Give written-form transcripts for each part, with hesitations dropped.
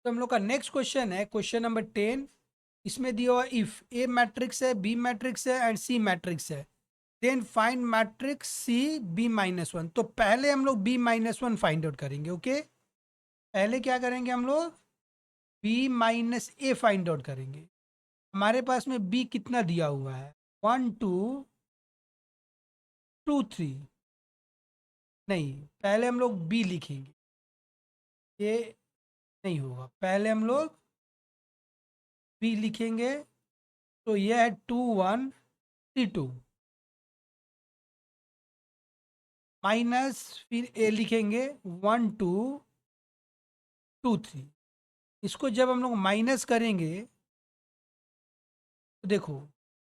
तो हम लोग का नेक्स्ट क्वेश्चन है क्वेश्चन नंबर 10। इसमें दिया हुआ इफ ए मैट्रिक्स है, बी मैट्रिक्स है एंड सी मैट्रिक्स है, then find matrix C B minus one. तो पहले हम लोग B minus one find out करेंगे। ओके, पहले क्या करेंगे हम लोग? B minus A find out करेंगे। हमारे पास में बी कितना दिया हुआ है? 1 2 2 3। नहीं, पहले हम लोग बी लिखेंगे, ये नहीं होगा। पहले हम लोग बी लिखेंगे, तो ये है 2 1 3 2 माइनस, फिर ए लिखेंगे 1 2 2 3। इसको जब हम लोग माइनस करेंगे तो देखो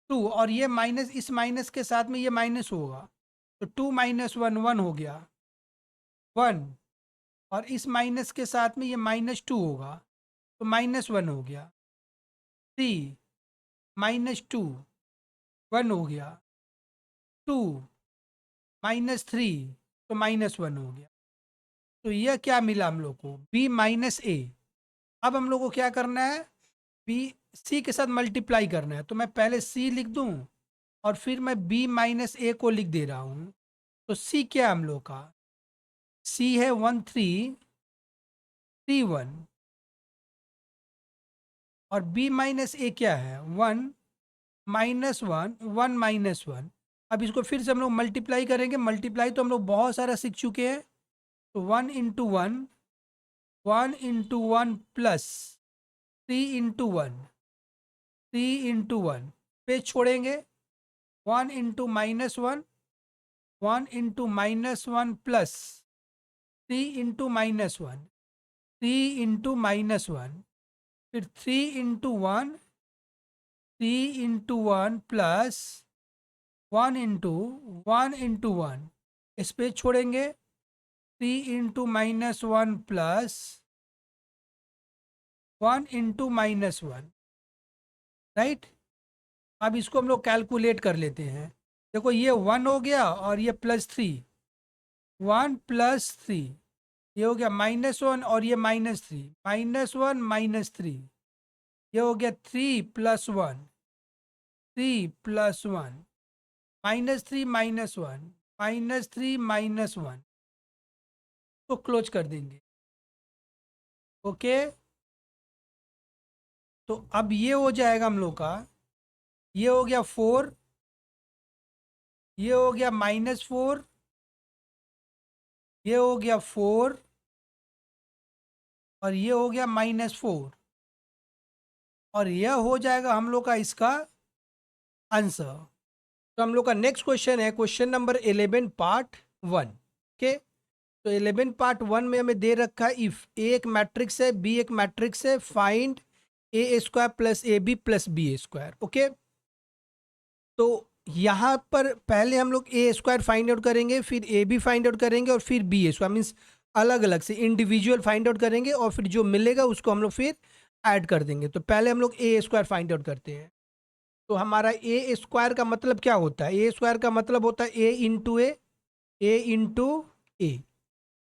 2, और ये माइनस, इस माइनस के साथ में ये माइनस होगा, तो 2 - 1 1 हो गया 1, और इस माइनस के साथ में ये -2 होगा, तो -1 हो गया 3, -2 1 हो गया 2, -3, तो -1 हो गया। तो यह क्या मिला हम लोग को? बी माइनस ए। अब हम लोग को क्या करना है? बी सी के साथ मल्टीप्लाई करना है। तो मैं पहले सी लिख दूं और फिर मैं बी माइनस ए को लिख दे रहा हूं। तो सी क्या है हम लोग का? सी है 1 3 3 1, और बी माइनस ए क्या है? 1 - 1 1 - 1। अब इसको फिर से हम लोग मल्टीप्लाई करेंगे। मल्टीप्लाई तो हम लोग बहुत सारा सीख चुके हैं। तो 1 × 1 प्लस 3 × 1 पेज छोड़ेंगे। 1 × -1 प्लस 3 × -1 3 × -1, फिर 3 × 1 प्लस 1 × 1 इस पेज छोड़ेंगे। 3 × -1 प्लस 1 × -1, राइट। अब इसको हम लोग कैलकुलेट कर लेते हैं। देखो, ये 1 हो गया और ये +3, 1 + 3, ये हो गया -1 और ये -3, -1 -3, ये हो गया 3 + 1, 3 + 1, -3 -1, -3 -1, तो क्लोज कर देंगे। ओके, तो अब ये हो जाएगा हम लोग का, ये हो गया 4, ये हो गया -4, ये हो गया 4, और ये हो गया -4, और यह हो जाएगा हम लोग का इसका आंसर। तो हम लोग का नेक्स्ट क्वेश्चन है क्वेश्चन नंबर 11 पार्ट 1। ओके, तो 11 पार्ट 1 में हमें दे रखा है इफ ए एक मैट्रिक्स है, बी एक मैट्रिक्स है, find A² + AB + B²। Okay, तो यहाँ पर पहले हम लोग A² फाइंड आउट करेंगे, फिर AB फाइंड आउट करेंगे, और फिर B², मीन्स अलग अलग से इंडिविजुअल फाइंड आउट करेंगे, और फिर जो मिलेगा उसको हम लोग फिर ऐड कर देंगे। तो पहले हम लोग A² फाइंड आउट करते हैं। तो हमारा A² का मतलब क्या होता है? A² का मतलब होता है A × A।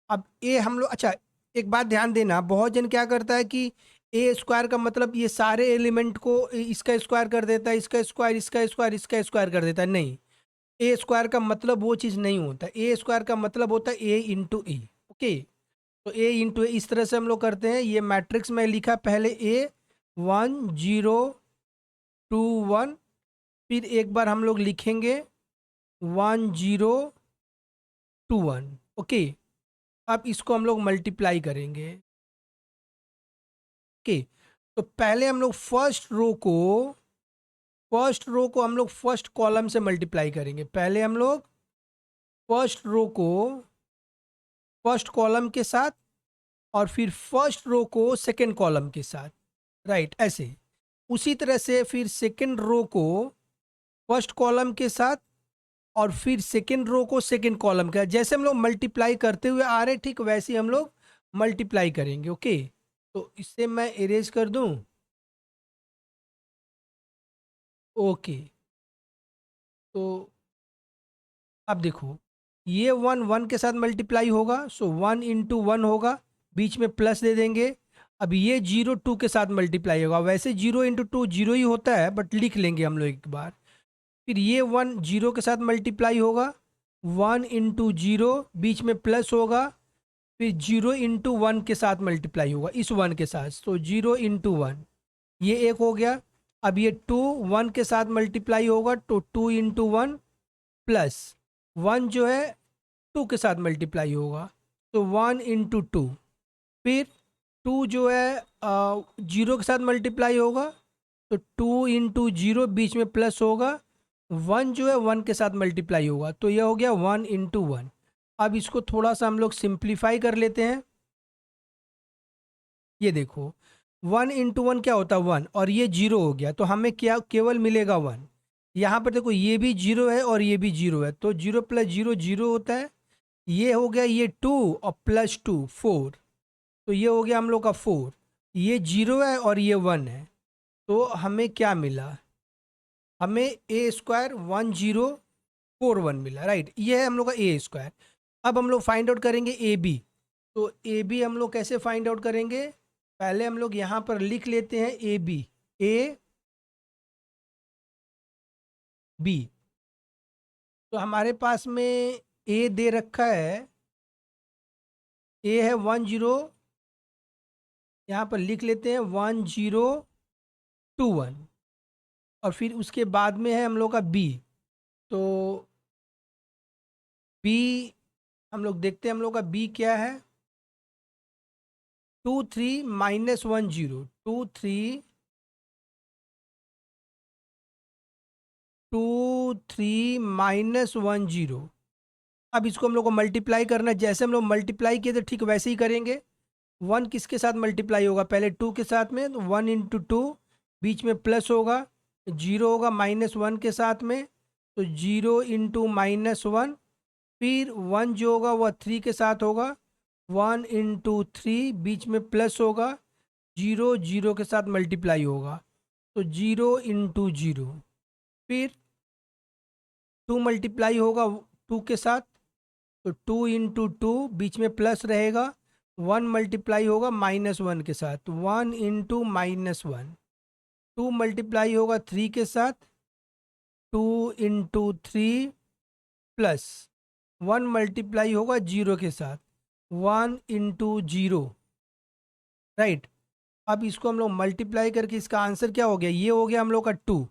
अब ए हम लोग, अच्छा, एक बात ध्यान देना, बहुत जन क्या करता है कि A² का मतलब ये सारे एलिमेंट को इसका स्क्वायर कर देता है, इसका स्क्वायर, इसका स्क्वायर, इसका स्क्वायर कर देता है। नहीं, A² का मतलब वो चीज़ नहीं होता। A² का मतलब होता है A × A। ओके, तो A × A इस तरह से हम लोग करते हैं। ये मैट्रिक्स में लिखा पहले A 1 0 2 1, फिर एक बार हम लोग लिखेंगे 1 0 2 1। ओके, अब इसको हम लोग मल्टीप्लाई करेंगे। ओके, तो पहले हम लोग फर्स्ट रो को हम लोग फर्स्ट कॉलम से मल्टीप्लाई करेंगे। पहले हम लोग फर्स्ट रो को फर्स्ट कॉलम के साथ, और फिर फर्स्ट रो को सेकंड कॉलम के साथ, राइट, ऐसे। उसी तरह से फिर सेकंड रो को फर्स्ट कॉलम के साथ, और फिर सेकंड रो को सेकंड कॉलम का, जैसे हम लोग मल्टीप्लाई करते हुए आ रहे, ठीक वैसे ही हम लोग मल्टीप्लाई करेंगे। ओके, तो इससे मैं इरेज कर दूं। ओके, तो अब देखो, ये 1 1 के साथ मल्टीप्लाई होगा, सो 1 × 1 होगा, बीच में प्लस दे देंगे, अब ये 0 2 के साथ मल्टीप्लाई होगा, वैसे 0 इंटू टू 0 ही होता है, बट लिख लेंगे हम लोग एक बार। फिर ये 1 0 के साथ मल्टीप्लाई होगा, 1 इंटू 0 बीच में प्लस होगा, फिर 0 इंटू 1 के साथ मल्टीप्लाई होगा इस 1 के साथ, तो 0 इंटू 1 ये एक हो गया। अब ये 2 1 के साथ मल्टीप्लाई होगा, तो 2 इंटू 1 प्लस 1 जो है 2 के साथ मल्टीप्लाई होगा, तो 1 इंटू 2। फिर 2 जो है 0 के साथ मल्टीप्लाई होगा, तो 2 इंटू 0 बीच में प्लस होगा, 1 जो है 1 के साथ मल्टीप्लाई होगा, तो यह हो गया 1 इंटू 1। अब इसको थोड़ा सा हम लोग सिंप्लीफाई कर लेते हैं। ये देखो 1 इंटू 1 क्या होता है 1, और ये 0 हो गया, तो हमें क्या केवल मिलेगा 1। यहाँ पर देखो ये भी 0 है और ये भी 0 है, तो 0 प्लस 0 0 होता है। ये हो गया ये 2 और प्लस 2 4, तो ये हो गया हम लोग का 4। ये 0 है और ये 1 है, तो हमें क्या मिला, हमें ए स्क्वायर 1041 मिला, राइट। ये है हम लोग का ए स्क्वायर। अब हम लोग फाइंड आउट करेंगे ए बी। तो ए बी हम लोग कैसे फाइंड आउट करेंगे, पहले हम लोग यहाँ पर लिख लेते हैं ए बी। ए बी, तो हमारे पास में ए दे रखा है, ए है 10, यहाँ पर लिख लेते हैं 1021, और फिर उसके बाद में है हम लोग का बी। तो बी हम लोग देखते हैं हम लोग का बी क्या है, 23 माइनस 10, 23 माइनस 10। अब इसको हम लोग को मल्टीप्लाई करना है, जैसे हम लोग मल्टीप्लाई किए थे ठीक वैसे ही करेंगे। 1 किसके साथ मल्टीप्लाई होगा, पहले 2 के साथ में, तो 1 इंटू 2 बीच में प्लस होगा, 0 होगा माइनस 1 के साथ में, तो 0 इंटू माइनस 1। फिर 1 जो होगा वह 3 के साथ होगा, 1 इंटू 3 बीच में प्लस होगा, 0 0 के साथ मल्टीप्लाई होगा, तो 0 इंटू 0। फिर 2 मल्टीप्लाई होगा 2 के साथ, तो 2 इंटू 2 बीच में प्लस रहेगा, 1 मल्टीप्लाई होगा माइनस 1 के साथ, तो 1 इंटू माइनस 1। 2 मल्टीप्लाई होगा 3 के साथ, 2 इंटू 3 प्लस 1 मल्टीप्लाई होगा 0 के साथ, 1 इंटू 0, राइट। अब इसको हम लोग मल्टीप्लाई करके इसका आंसर क्या हो गया, ये हो गया हम लोग का 2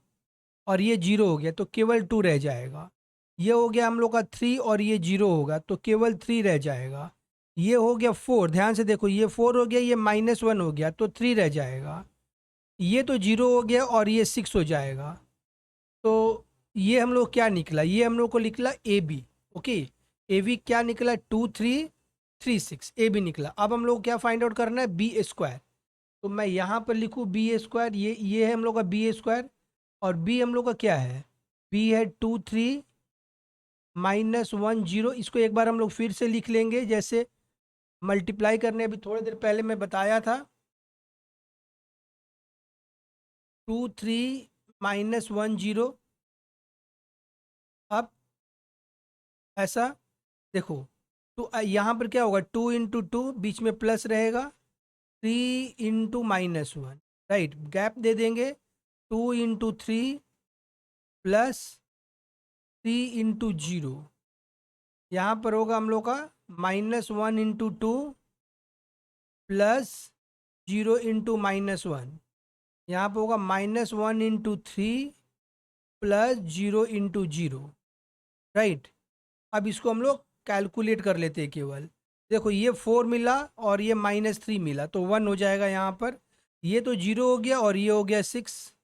और ये 0 हो गया, तो केवल 2 रह जाएगा। ये हो गया हम लोग का 3 और ये 0 होगा, तो केवल 3 रह जाएगा। ये हो गया 4, ध्यान से देखो ये 4 हो गया, ये माइनस 1 हो गया, तो 3 रह जाएगा। ये तो 0 हो गया और ये 6 हो जाएगा, तो ये हम लोग क्या निकला, ये हम लोग को निकला A B. Okay, A B क्या निकला, 2336 ए बी निकला। अब हम लोग क्या फाइंड आउट करना है, बी स्क्वायर। तो मैं यहाँ पर लिखूँ बी स्क्वायर, ये है हम लोग का बी स्क्वायर, और बी हम लोग का क्या है, बी है 23 माइनस 10। इसको एक बार हम लोग फिर से लिख लेंगे, जैसे मल्टीप्लाई करने अभी थोड़ी देर पहले मैं बताया था। 23 माइनस 10। अब ऐसा देखो, तो यहाँ पर क्या होगा, 2 इंटू 2 बीच में प्लस रहेगा, 3 इंटू माइनस 1, राइट, गैप दे देंगे, 2 इंटू 3 प्लस 3 इंटू 0। यहाँ पर होगा हम लोग का -1 इंटू 2 प्लस 0 इंटू -1। यहाँ पर होगा -1 इंटू 3 प्लस 0 इंटू 0, राइट। अब इसको हम लोग कैलकुलेट कर लेते हैं केवल। देखो ये 4 मिला और ये -3 मिला, तो 1 हो जाएगा यहाँ पर। ये तो 0 हो गया और ये हो गया 6,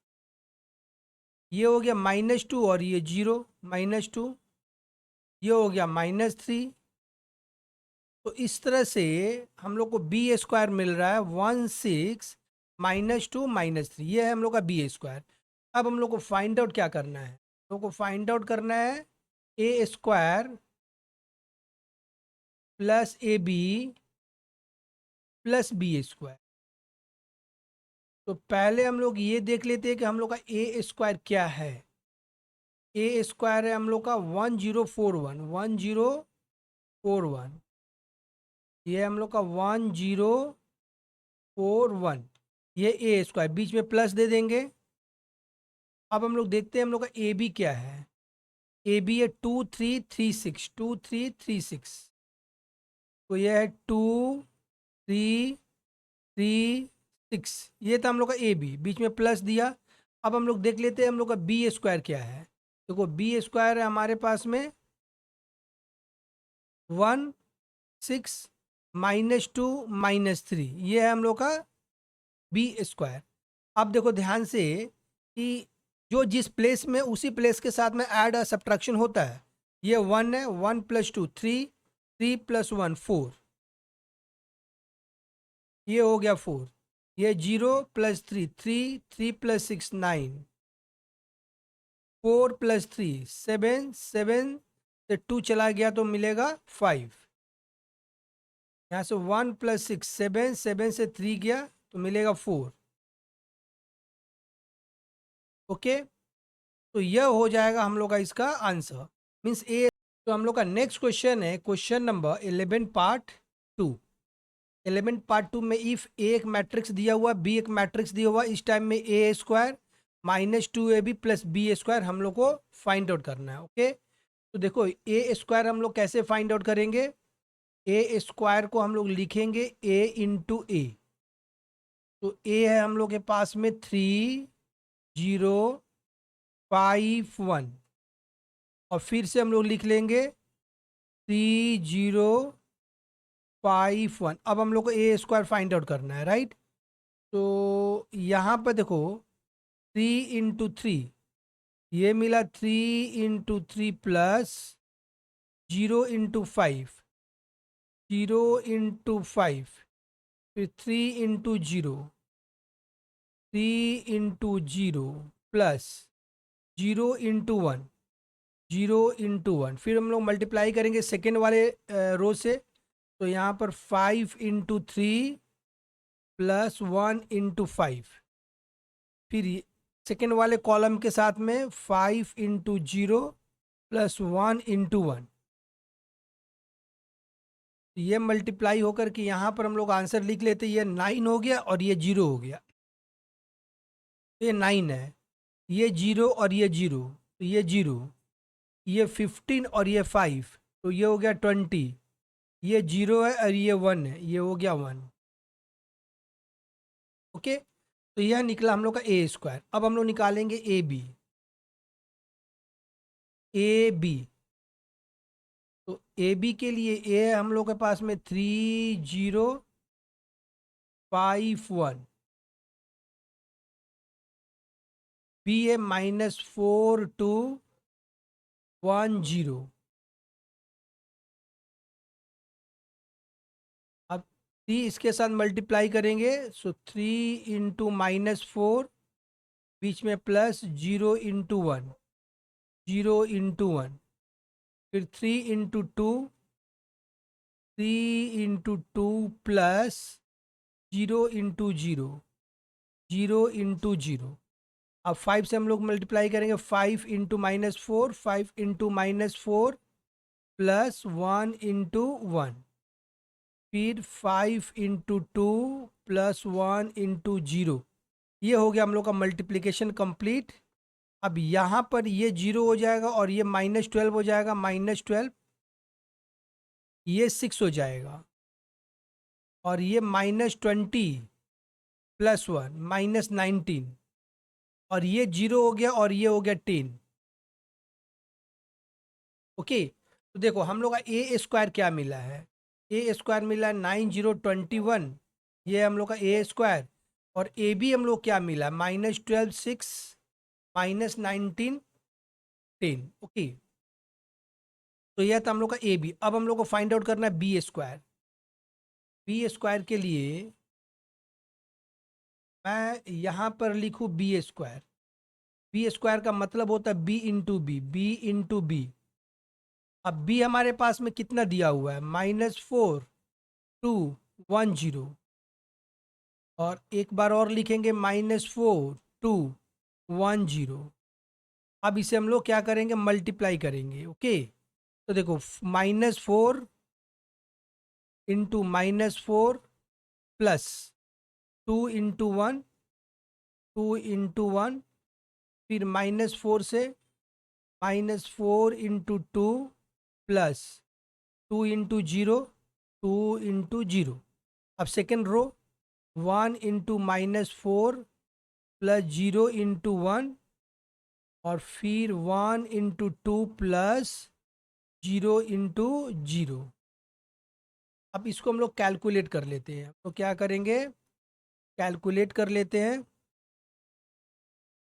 ये हो गया -2 और ये 0 -2, ये हो गया -3। तो इस तरह से हम लोग को बी स्क्वायर मिल रहा है 16 -2 -3, ये है हम लोग का बी स्क्वायर। अब हम लोग को फाइंड आउट क्या करना है, हम लोग को फाइंड आउट करना है A square plus A B plus B square. तो पहले हम लोग ये देख लेते हैं कि हम लोग का ए स्क्वायर क्या है। ए स्क्वायर है हम लोग का 1041, 1041। ये हम लोग का 1041, 4 1, ये ए स्क्वायर, बीच में प्लस दे देंगे। अब हम लोग देखते हैं हम लोग का ए बी क्या है। ए बी है 2 3 3 6, 2 3 3 6, तो ये है 2 3 3 6, ये था हम लोग का ए बी, बीच में प्लस दिया। अब हम लोग देख लेते हैं हम लोग का बी स्क्वायर क्या है। देखो बी स्क्वायर है हमारे पास में 1 6 -2 -3, ये है हम लोग का बी स्क्वायर। अब देखो ध्यान से कि जो जिस प्लेस में उसी प्लेस के साथ में ऐड और सब्ट्रैक्शन होता है। ये 1 है, 1 + 2 3, 3 + 1 4, ये हो गया 4। ये 0 + 3 3, 3 + 6 9, 4 + 3 7, 7 से 2 चला गया तो मिलेगा 5। यहाँ से 1 + 6 7, 7 से 3 गया तो मिलेगा 4। ओके, तो यह हो जाएगा हम लोग का इसका आंसर, मीन्स ए। तो हम लोग का नेक्स्ट क्वेश्चन है क्वेश्चन नंबर 11 पार्ट 2। 11 पार्ट 2 में इफ ए एक मैट्रिक्स दिया हुआ, बी एक मैट्रिक्स दिया हुआ, इस टाइम में ए स्क्वायर -2ab + बी स्क्वायर हम लोग को फाइंड आउट करना है। ओके, तो देखो ए स्क्वायर हम लोग कैसे फाइंड आउट करेंगे। ए स्क्वायर को हम लोग लिखेंगे ए इंटू ए। तो ए है हम लोग के पास में 3 0 5 1, और फिर से हम लोग लिख लेंगे 3 0 5 1। अब हम लोग को ए स्क्वायर फाइंड आउट करना है, राइट। तो यहाँ पर देखो 3 × 3, ये मिला 3 × 3 प्लस 0 × 5, 0 × 5, फिर 3 × 0, 3 × 0 प्लस 0 × 1, 0 × 1, फिर हम लोग मल्टीप्लाई करेंगे सेकेंड वाले रो से। तो यहाँ पर 5 × 3 प्लस 1 × 5, फिर सेकेंड वाले कॉलम के साथ में 5 × 0 प्लस 1 × 1, ये मल्टीप्लाई होकर के यहाँ पर हम लोग आंसर लिख लेते, ये 9 हो गया और ये 0 हो गया। ये 9 है, ये 0 और ये 0, तो ये 0, ये 15 और ये 5, तो ये हो गया 20, ये 0 है और ये 1 है, ये हो गया 1। ओके, तो यह निकला हम लोग का ए स्क्वायर। अब हम लोग निकालेंगे ए बी। ए बी, तो ए बी के लिए ए है हम लोग के पास में 3 0 5 1, बी है -4 2 1 0। अब 3 इसके साथ मल्टीप्लाई करेंगे, सो 3 × -4, बीच में प्लस 0 × 1, 0 × 1, फिर 3 × 2, 3 × 2 प्लस 0 × 0, 0 × 0। अब 5 से हम लोग मल्टीप्लाई करेंगे, 5 × -4, 5 × -4 प्लस 1 × 1, फिर 5 × 2 प्लस 1 × 0। ये हो गया हम लोग का मल्टीप्लिकेशन कंप्लीट। अब यहाँ पर ये 0 हो जाएगा और ये -12 हो जाएगा, -12, ये 6 हो जाएगा, और ये -20 प्लस 1 -19, और ये 0 हो गया और ये हो गया 10। ओके, तो देखो हम लोग का ए स्क्वायर क्या मिला है। ए स्क्वायर मिला 9021, ये हम लोग का ए स्क्वायर। और ए बी हम लोग क्या मिला, -12 6 -19 10। ओके, तो यह था हम लोग का ए बी। अब हम लोग को फाइंड आउट करना है बी स्क्वायर। बी स्क्वायर के लिए मैं यहाँ पर लिखूँ बी स्क्वायर। बी स्क्वायर का मतलब होता है B into B, B into B. अब बी हमारे पास में कितना दिया हुआ है, -4 2 1 0, और एक बार और लिखेंगे -4 2 1 0। अब इसे हम लोग क्या करेंगे, मल्टीप्लाई करेंगे। ओके, तो देखो -4 × -4 प्लस 2 इंटू 1, 2 इंटू 1, फिर -4 से -4 इंटू 2 प्लस 2 इंटू 0, 2 इंटू 0। अब second row 1 into -4 plus 0 into 1, और फिर 1 इंटू 2 प्लस 0 इंटू 0। अब इसको हम लोग कैलकुलेट कर लेते हैं। तो क्या करेंगे, कैलकुलेट कर लेते हैं।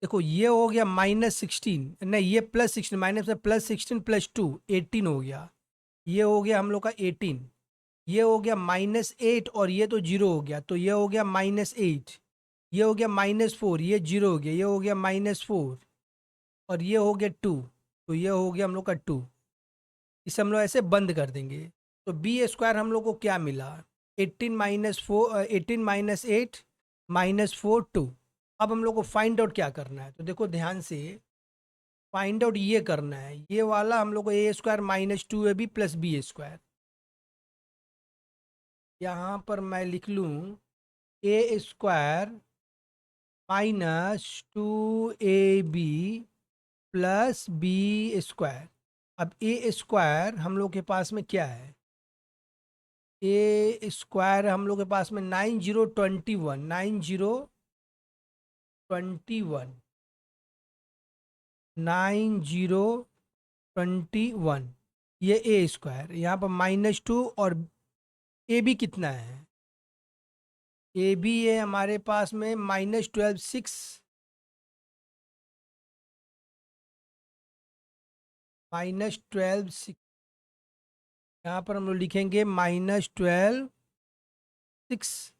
देखो ये हो गया -16, नहीं ये +16, माइनस में +16 प्लस 2 18 हो गया। ये हो गया हम लोग का 18। ये हो गया -8 और ये तो 0 हो गया, तो ये हो गया -8। ये हो गया -4, ये 0 हो गया, ये हो गया -4 और ये हो गया 2, तो ये हो गया हम लोग का 2। इसे हम लोग ऐसे बंद कर देंगे। तो बी स्क्वायर हम लोग को क्या मिला, 18 - 8 -4 2। अब हम लोग को फाइंड आउट क्या करना है, तो देखो ध्यान से फाइंड आउट ये करना है, ये वाला हम लोग को a² -2ab plus B square. यहाँ पर मैं लिख लूँ a² -2ab plus B square. अब ए स्क्वायर हम लोग के पास में क्या है, ए स्क्वायर हम लोग के पास में 9021, 9021, ये ए स्क्वायर। यहाँ पर -2 और ए बी कितना है, ए बी है हमारे पास में -12 6, -12 6। यहाँ पर हम लोग लिखेंगे -12 6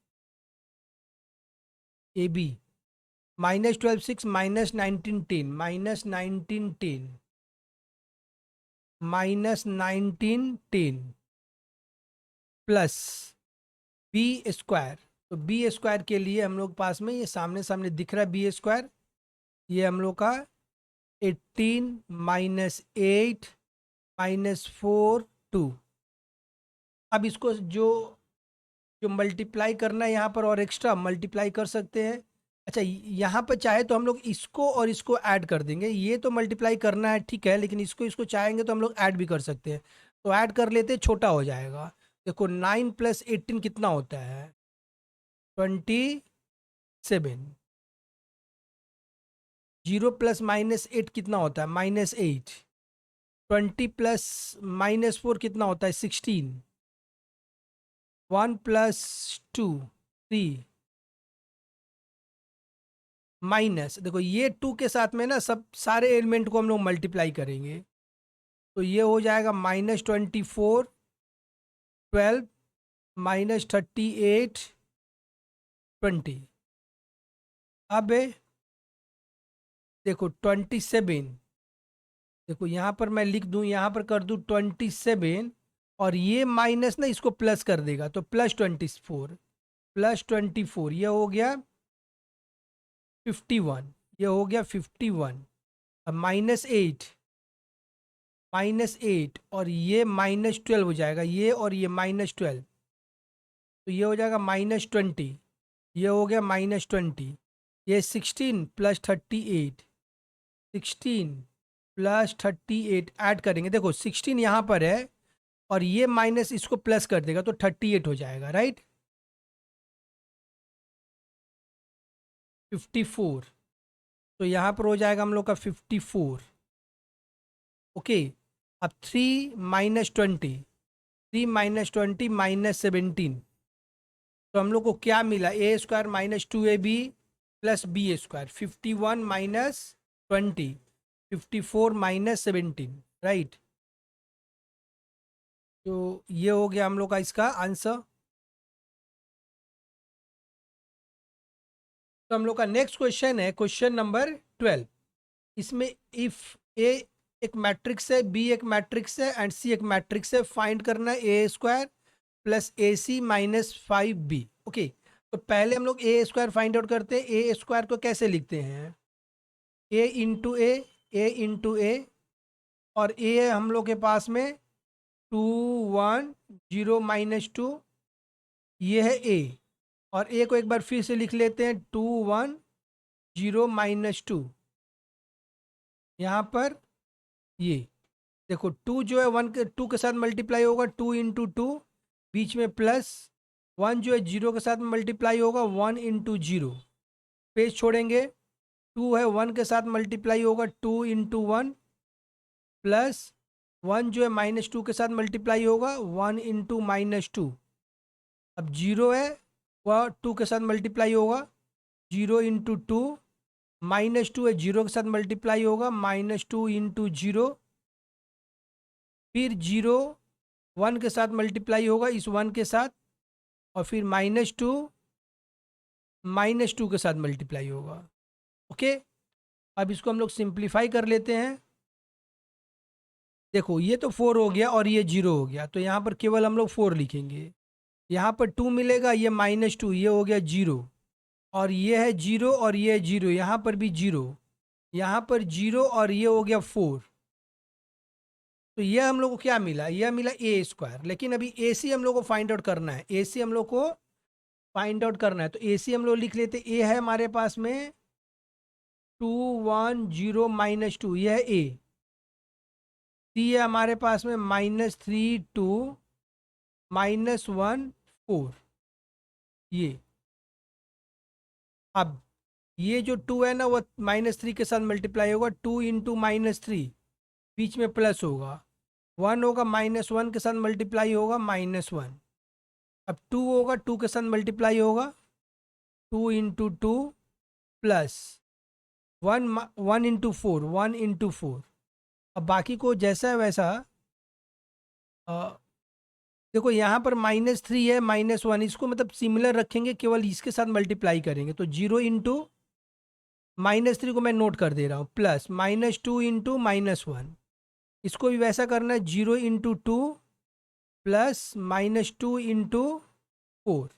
A B, -12 6 -19 10, -19 10, -19 10 plus B square. तो बी स्क्वायर के लिए हम लोग पास में ये सामने सामने दिख रहा है बी स्क्वायर, ये हम लोग का 18 -8 -4 2। अब इसको जो जो मल्टीप्लाई करना है यहाँ पर और एक्स्ट्रा मल्टीप्लाई कर सकते हैं। अच्छा यहाँ पर चाहे तो हम लोग इसको और इसको ऐड कर देंगे, ये तो मल्टीप्लाई करना है ठीक है, लेकिन इसको इसको चाहेंगे तो हम लोग ऐड भी कर सकते हैं। तो ऐड कर लेते हैं, छोटा हो जाएगा। देखो 9 + 18 कितना होता है, 27। 0 + -8 कितना होता है, -8। 20 + -4 कितना होता है, 16। 1 + 2 3 माइनस, देखो ये 2 के साथ में ना सब सारे एलिमेंट को हम लोग मल्टीप्लाई करेंगे, तो ये हो जाएगा -24 12 -38 20। अब देखो 27, देखो यहाँ पर मैं लिख दूँ, यहाँ पर कर दूँ 27 और ये माइनस ना इसको प्लस कर देगा, तो +24 ये हो गया 51, ये हो गया 51। अब -8 और ये -12 हो जाएगा, ये और ये -12, तो ये हो जाएगा -20, ये हो गया -20। ये 16 + 38, 16 + 38 ऐड करेंगे, देखो 16 यहाँ पर है और ये माइनस इसको प्लस कर देगा, तो 38 हो जाएगा, राइट। 54, तो यहाँ पर हो जाएगा हम लोग का 54। ओके, अब 3 - 20, 3 - 20 -17, तो हम लोग को क्या मिला, a² -2ab plus B square. 51 - 20, 54 -17, right. तो ये हो गया हम लोग का इसका आंसर। तो हम लोग का नेक्स्ट क्वेश्चन है क्वेश्चन नंबर 12। इसमें इफ ए एक मैट्रिक्स है, बी एक मैट्रिक्स है एंड सी एक मैट्रिक्स है, फाइंड करना है a² plus AC -5b। Okay, तो पहले हम लोग a² फाइंड आउट करते हैं। a² को कैसे लिखते हैं, a इंटू ए और a है हम लोग के पास में 2 1 0 -2, ये है a और ए को एक बार फिर से लिख लेते हैं, 2 1 0 -2। यहाँ पर ये देखो 2 जो है 1 के 2 के साथ मल्टीप्लाई होगा, 2 इंटू 2, बीच में प्लस 1 जो है 0 के साथ मल्टीप्लाई होगा, 1 इंटू 0, पेज छोड़ेंगे, 2 है 1 के साथ मल्टीप्लाई होगा, 2 इंटू 1, प्लस 1 जो है -2 के साथ मल्टीप्लाई होगा, 1 इंटू -2। अब 0 है वह 2 के साथ मल्टीप्लाई होगा, 0 इंटू 2, -2 है 0 के साथ मल्टीप्लाई होगा, -2 इंटू 0, फिर 0 1 के साथ मल्टीप्लाई होगा इस 1 के साथ, और फिर -2 के साथ मल्टीप्लाई होगा। ओके, अब इसको हम लोग सिंप्लीफाई कर लेते हैं। देखो ये तो 4 हो गया और ये 0 हो गया, तो यहाँ पर केवल हम लोग 4 लिखेंगे। यहाँ पर 2 मिलेगा, ये -2, ये हो गया 0, और ये है 0 और ये है 0, यहाँ पर भी 0, यहाँ पर 0 और ये हो गया 4। तो ये हम लोग को क्या मिला, यह मिला ए स्क्वायर। लेकिन अभी ए सी हम लोग को फाइंड आउट करना है, ए सी हम लोग को फाइंड आउट करना है। तो ए सी हम लोग लिख लेते, ए है हमारे पास में 2 1 0 -2, यह है ए। सी है हमारे पास में -3 2 -1 4, ये। अब ये जो 2 है ना वो -3 के साथ मल्टीप्लाई होगा, 2 इंटू -3, बीच में प्लस होगा, 1 होगा, -1 के साथ मल्टीप्लाई होगा, -1। अब 2 होगा, 2 के साथ मल्टीप्लाई होगा, 2 इंटू 2, प्लस 1 इंटू 4, 1 इंटू 4। अब बाकी को जैसा है वैसा, अ, देखो यहाँ पर -3 है, -1, इसको मतलब सिमिलर रखेंगे, केवल इसके साथ मल्टीप्लाई करेंगे। तो 0 इंटू -3 को मैं नोट कर दे रहा हूँ, प्लस -2 इंटू -1, इसको भी वैसा करना है, 0 इंटू 2 प्लस -2 इंटू 4।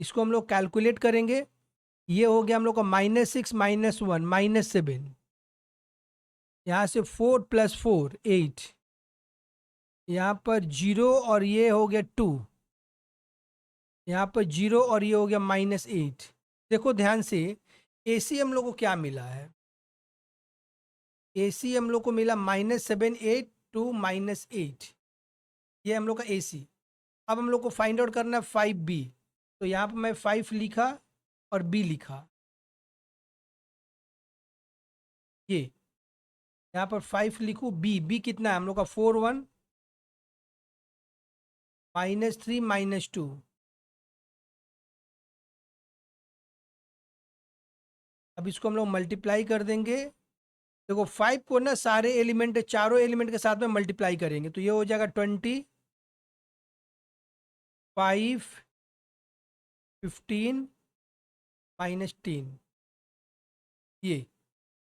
इसको हम लोग कैलकुलेट करेंगे, ये हो गया हम लोग का -6 -1 -7, यहाँ से 4 प्लस 4 8, यहाँ पर 0 और ये हो गया 2, यहाँ पर 0 और ये हो गया -8। देखो ध्यान से, ए सी हम लोग को क्या मिला है, ए सी हम लोग को मिला -7 8 2 -8, ये हम लोग का ए सी। अब हम लोग को फाइंड आउट करना है 5B, तो यहाँ पर मैं 5 लिखा और B लिखा, ये यहाँ पर 5 लिखूँ, B कितना है हम लोग का 4 1 -3 -2। अब इसको हम लोग मल्टीप्लाई कर देंगे। देखो 5 को ना सारे एलिमेंट, चारों एलिमेंट के साथ में मल्टीप्लाई करेंगे, तो ये हो जाएगा 20 5 15 -10, ये।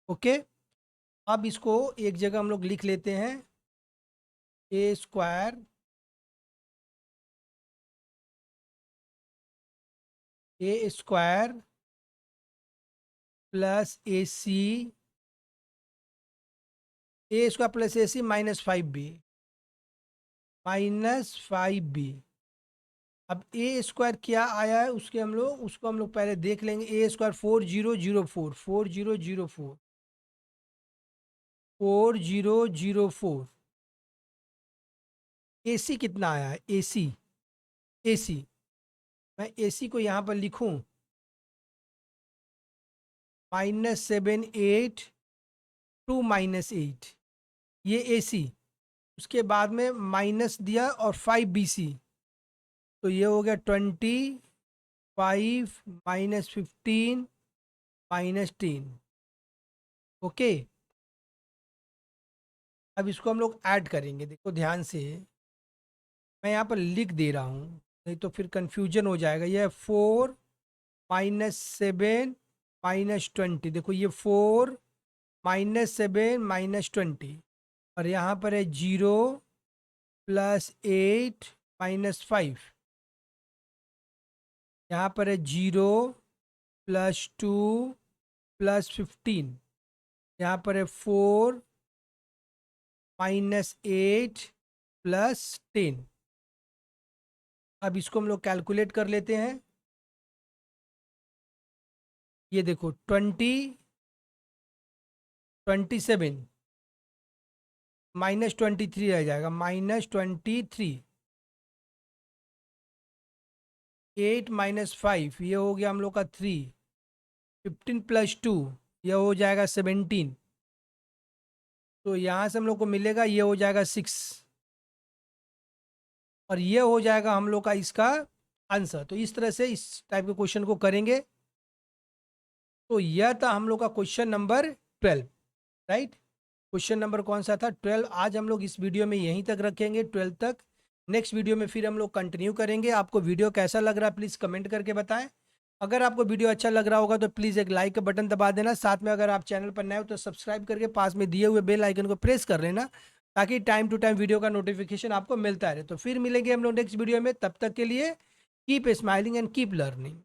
ओके, अब इसको एक जगह हम लोग लिख लेते हैं, ए स्क्वायर प्लस ए स्क्वायर प्लस ए सी -5B। अब ए स्क्वायर क्या आया है उसको हम लोग पहले देख लेंगे। ए स्क्वायर 4004 4004 4004। ए सी कितना आया है, ए सी मैं ए सी को यहाँ पर लिखूँ, -7 8 2 -8, ये ए सी। उसके बाद में माइनस दिया और 5BC, तो ये हो गया 25 -15 -10। ओके, अब इसको हम लोग ऐड करेंगे। देखो ध्यान से, मैं यहाँ पर लिख दे रहा हूँ, नहीं तो फिर कंफ्यूजन हो जाएगा। ये 4 -7 -20, देखो ये 4 -7 -20, और यहाँ पर है 0 +8 -5, यहाँ पर है 0 +2 +15, यहाँ पर है 4 -8 +10। अब इसको हम लोग कैलकुलेट कर लेते हैं। ये देखो 27 -23 रह जाएगा, -23। 8 - 5 ये हो गया हम लोग का 3। 15 + 2 ये हो जाएगा 17। तो यहाँ से हम लोग को मिलेगा, ये हो जाएगा 6 और ये हो जाएगा हम लोग का इसका आंसर। तो इस तरह से इस टाइप के क्वेश्चन को करेंगे। तो यह था हम लोग का question number 12, right. Question number कौन सा था? 12। आज हम लोग इस वीडियो में यहीं तक रखेंगे, 12 तक। नेक्स्ट वीडियो में फिर हम लोग कंटिन्यू करेंगे। आपको वीडियो कैसा लग रहा है प्लीज़ कमेंट करके बताएं। अगर आपको वीडियो अच्छा लग रहा होगा तो प्लीज़ एक लाइक का बटन दबा देना। साथ में अगर आप चैनल पर नए हो तो सब्सक्राइब करके पास में दिए हुए बेल आइकन को प्रेस कर लेना, ताकि टाइम टू टाइम वीडियो का नोटिफिकेशन आपको मिलता रहे। तो फिर मिलेंगे हम लोग नेक्स्ट वीडियो में। तब तक के लिए keep smiling and keep learning.